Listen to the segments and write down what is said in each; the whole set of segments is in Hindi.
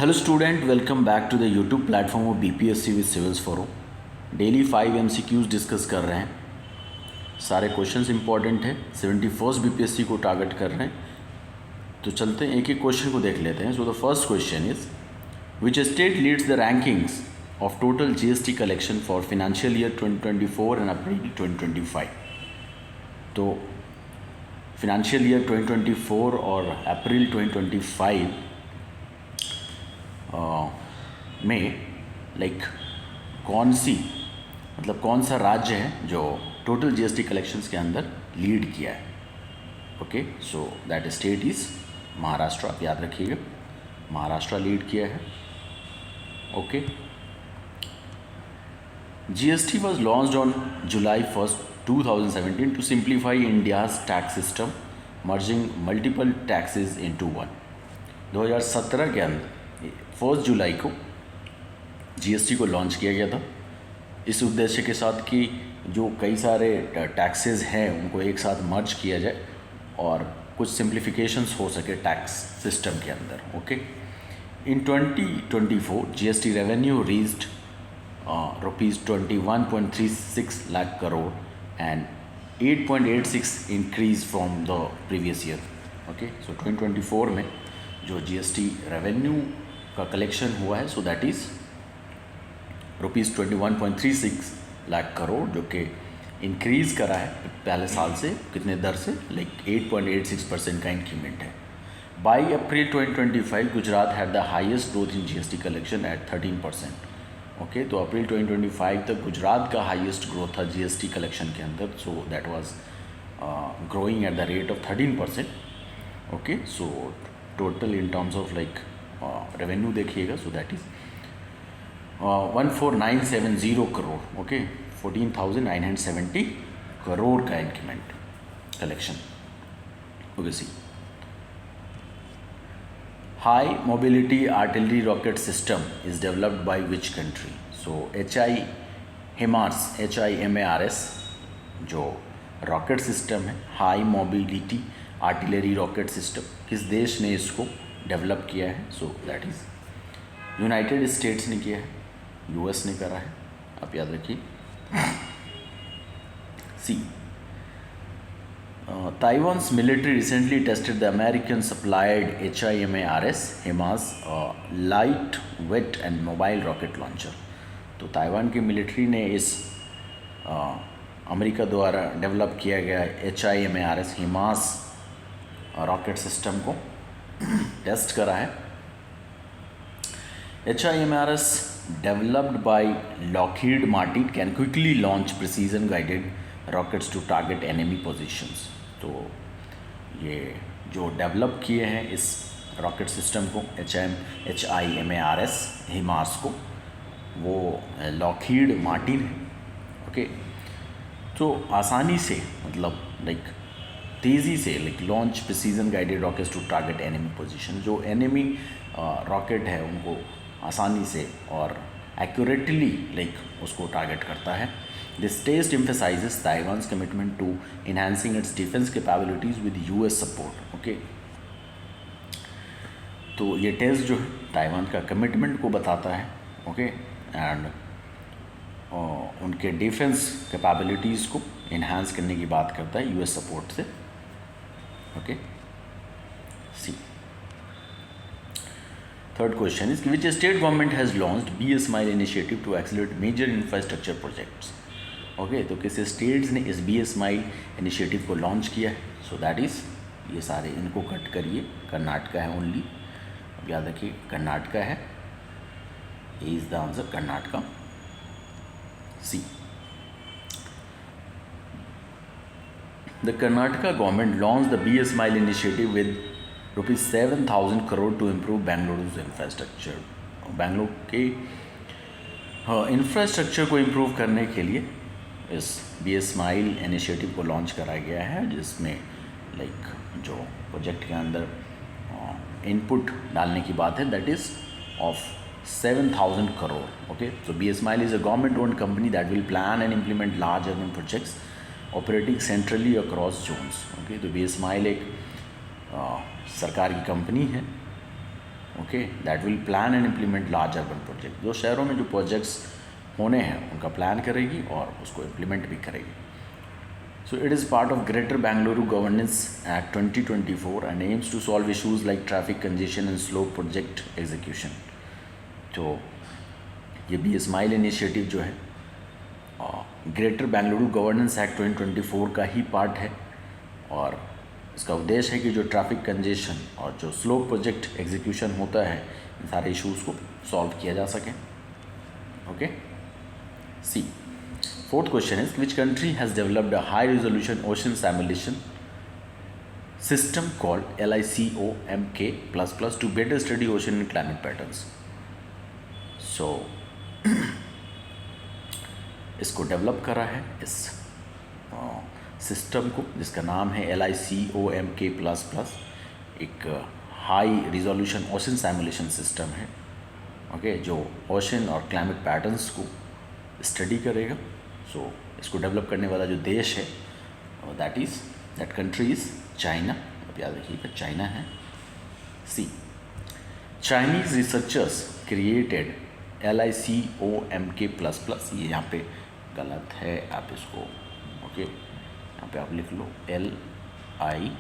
Hello student, welcome back to the YouTube platform of BPSC with civils forum. Daily 5 MCQs discuss कर रहे हैं। सारे क्वेश्चंस इंपॉर्टेंट है। 71st बीपीएससी को टारगेट कर रहे हैं, तो चलते हैं एक एक क्वेश्चन को देख लेते हैं। So the first question is which state leads the rankings of total GST collection for financial year 2024 and April 2025। तो फाइनेंशियल ईयर 2024 और अप्रैल 2025 में कौन सा राज्य है जो टोटल जीएसटी कलेक्शंस के अंदर लीड किया है। Okay, so that state is Maharashtra. आप याद रखिएगा, महाराष्ट्र लीड किया है। Okay, GST was launched on July 1st, 2017 to simplify India's tax system merging multiple taxes into one. 2017 के अंदर 1 जुलाई को जीएसटी को लॉन्च किया गया था इस उद्देश्य के साथ कि जो कई सारे टैक्सेस हैं उनको एक साथ मर्ज किया जाए और कुछ सिंप्लीफिकेशंस हो सके टैक्स सिस्टम के अंदर। Okay, in 2024 GST revenue reached ₹21.36 lakh crore and 8.86 increase from the previous year. Okay, so 2024 में जो जीएसटी रेवेन्यू का कलेक्शन हुआ है so that is ₹21.36 lakh crore, जो कि इंक्रीज़ करा है पहले साल से। कितने दर से? 8.86% का इंक्रीमेंट है। By April 2025 Gujarat had the highest growth in GST collection at 13%। Okay, तो अप्रैल 2025 तक गुजरात का हाईएस्ट ग्रोथ था जीएसटी कलेक्शन के अंदर। So that was growing at the rate of 13%। Okay, so total in terms of revenue देखिएगा so that is 14,970 crore. Okay, 14,970 crore का increment collection. Okay, see high mobility artillery rocket system is developed by which country? So HIMARS जो रॉकेट सिस्टम है, high mobility artillery rocket system, किस देश ने इसको डेवलप किया है? So that is United states ने किया है, यूएस ने करा है। आप याद रखिए। See Taiwan's military recently tested the American supplied HIMARS lightweight and mobile rocket launcher. तो ताइवान की मिलिट्री ने इस अमेरिका द्वारा डेवलप किया गया HIMARS रॉकेट सिस्टम को टेस्ट करा है। HIMARS developed by Lockheed Martin can quickly launch precision guided rockets to target enemy positions। तो ये जो डेवलप किए हैं इस रॉकेट सिस्टम को HIMARS को, वो लॉकहीड मार्टिन है। ओके, तो आसानी से तेज़ी से launch precision guided rockets to target enemy position. जो एनिमी रॉकेट है उनको आसानी से और एक्यूरेटली उसको टारगेट करता है। This test emphasises Taiwan's commitment to enhancing its defence capabilities with US सपोर्ट। ओके, तो ये टेस्ट जो है ताइवान का कमिटमेंट को बताता है। ओके, एंड उनके डिफेंस कैपेबिलिटीज़ को इन्हांस करने की बात करता है US सपोर्ट से। Okay, see third question is which state government has launched BSMILE initiative to accelerate major infrastructure projects. Okay, तो किस स्टेट्स ने इस BSMILE इनिशिएटिव को लॉन्च किया है? सो दैट इज़, ये सारे इनको कट करिए, कर्नाटका है ओनली। अब याद रखिए कर्नाटका है, A is the answer, Karnataka. See The Karnataka government launched the BSMILE initiative with ₹7,000 crore to improve Bangalore's infrastructure। Bengaluru के इंफ्रास्ट्रक्चर को इम्प्रूव करने के लिए इस BSMILE इनिशिएटिव को लॉन्च कराया गया है, जिसमें जो प्रोजेक्ट के अंदर इनपुट डालने की बात है that is of 7,000 crore. Okay, so BSMILE is a government owned company that will plan and implement large urban projects operating centrally across zones. Okay, तो BSMILE एक सरकार की कंपनी है okay, that will plan and implement large urban project. जो शहरों में जो प्रोजेक्ट्स होने हैं उनका प्लान करेगी और उसको इम्प्लीमेंट भी करेगी। So it is part of greater Bengaluru governance act 2024 and aims to solve issues like traffic congestion and slow project execution. तो ये भी स्माइल इनिशिएटिव जो है ग्रेटर बेंगलुरु गवर्नेंस एक्ट 2024 का ही पार्ट है और इसका उद्देश्य है कि जो ट्रैफिक कंजेशन और जो स्लो प्रोजेक्ट एग्जीक्यूशन होता है इन सारे इश्यूज़ को सॉल्व किया जा सके। Okay, see fourth question is which country has developed a high resolution ocean simulation system called LICOMK++ to better study ocean and climate patterns. So इसको डेवलप करा है इस सिस्टम को जिसका नाम है LICOMK++, एक high resolution ocean simulation system है। ओके, जो ओशन और क्लाइमेट पैटर्न्स को स्टडी करेगा। सो इसको डेवलप करने वाला जो देश है दैट कंट्री इज़ चाइना। अब याद रखिएगा चाइना है। सी चाइनीज़ रिसर्चर्स क्रिएटेड LICOMK++। ये यहाँ पे गलत है, आप इसको ओके यहाँ पे आप लिख लो LICOMK++।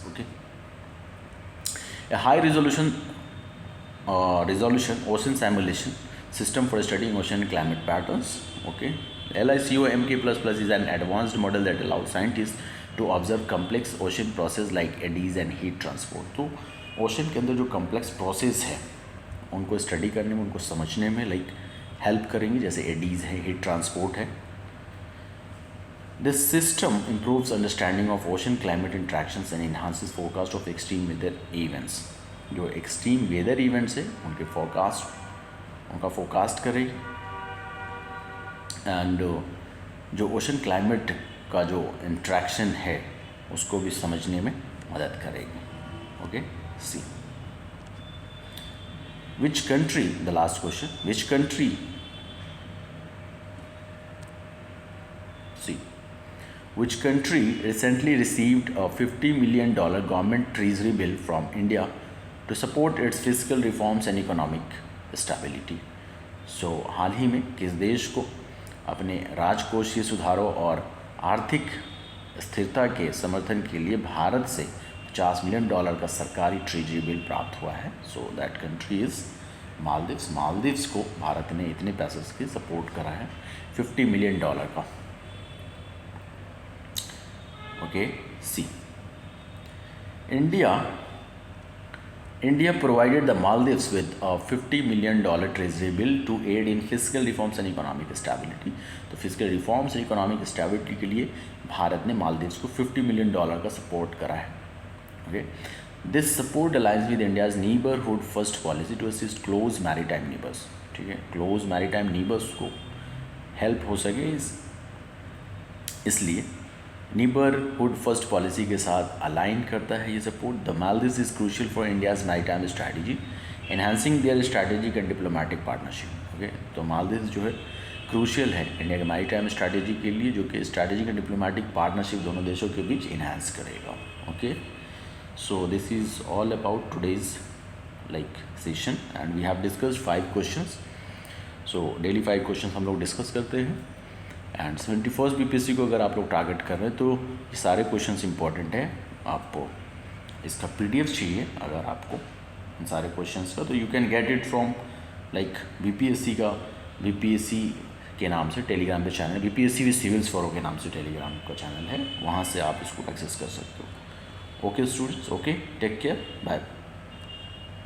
Okay, a high resolution ocean simulation system for studying ocean and climate patterns. Okay, LICOMK++ is an advanced model that allows scientists to observe complex ocean process like eddies and heat transport। तो ओशन के अंदर जो कम्प्लेक्स प्रोसेस है उनको स्टडी करने में, उनको समझने में हेल्प करेंगी, जैसे एडीज़ है, हीट ट्रांसपोर्ट है। This system improves understanding of ocean climate interactions and enhances forecast of extreme weather events. जो एक्सट्रीम वेदर इवेंट्स है उनके उनका फोरकास्ट करेगी एंड जो ओशन क्लाइमेट का जो इंट्रैक्शन है उसको भी समझने में मदद करेगी। Okay, see which country, the last question, which country, see, which country recently received a $50 million government treasury bill from India to support its fiscal reforms and economic stability? So हाल ही में किस देश को अपने राजकोषीय सुधारों और आर्थिक स्थिरता के समर्थन के लिए भारत से $50 मिलियन का सरकारी ट्रेजरी बिल प्राप्त हुआ है? So that country is Maldives. Maldives को भारत ने इतने पैसे के सपोर्ट करा है $50 मिलियन का। Okay, see India provided the Maldives with a $50 million treasury bill to aid in fiscal reforms and economic stability। तो फिजिकल रिफॉर्म्स और इकोनॉमिक स्टेबिलिटी के लिए भारत ने मालदीव्स को $50 मिलियन का सपोर्ट करा है। Okay, this support aligns with India's neighbourhood first policy to assist close maritime neighbours. ठीक है, क्लोज मैरीटाइम नीबर्स को हेल्प हो सके इसलिए नीबरहुड फर्स्ट पॉलिसी के साथ अलाइन करता है ये support. The Maldives is crucial for India's maritime strategy enhancing their strategic and diplomatic partnership. Okay, तो मालदीव्स जो है क्रूशियल है इंडिया के मैरीटाइम स्ट्रैटेजी के लिए, जो कि स्ट्रैटेजिक एंड डिप्लोमेटिक पार्टनरशिप दोनों देशों के बीच इन्हांस करेगा। Okay, so this is all about today's session and we have discussed 5 questions. So daily 5 questions हम लोग डिस्कस करते हैं एंड 71st BPSC को अगर आप लोग टारगेट कर रहे हैं तो ये सारे क्वेश्चंस इंपॉर्टेंट हैं। आपको इसका PDF चाहिए अगर आपको इन सारे क्वेश्चंस का, तो you can get it from BPSC के नाम से टेलीग्राम पे channel, BPSC with civils furrow के नाम से टेलीग्राम का चैनल है, वहाँ से आप इसको एक्सेस कर सकते हो। Okay students, okay, take care, bye.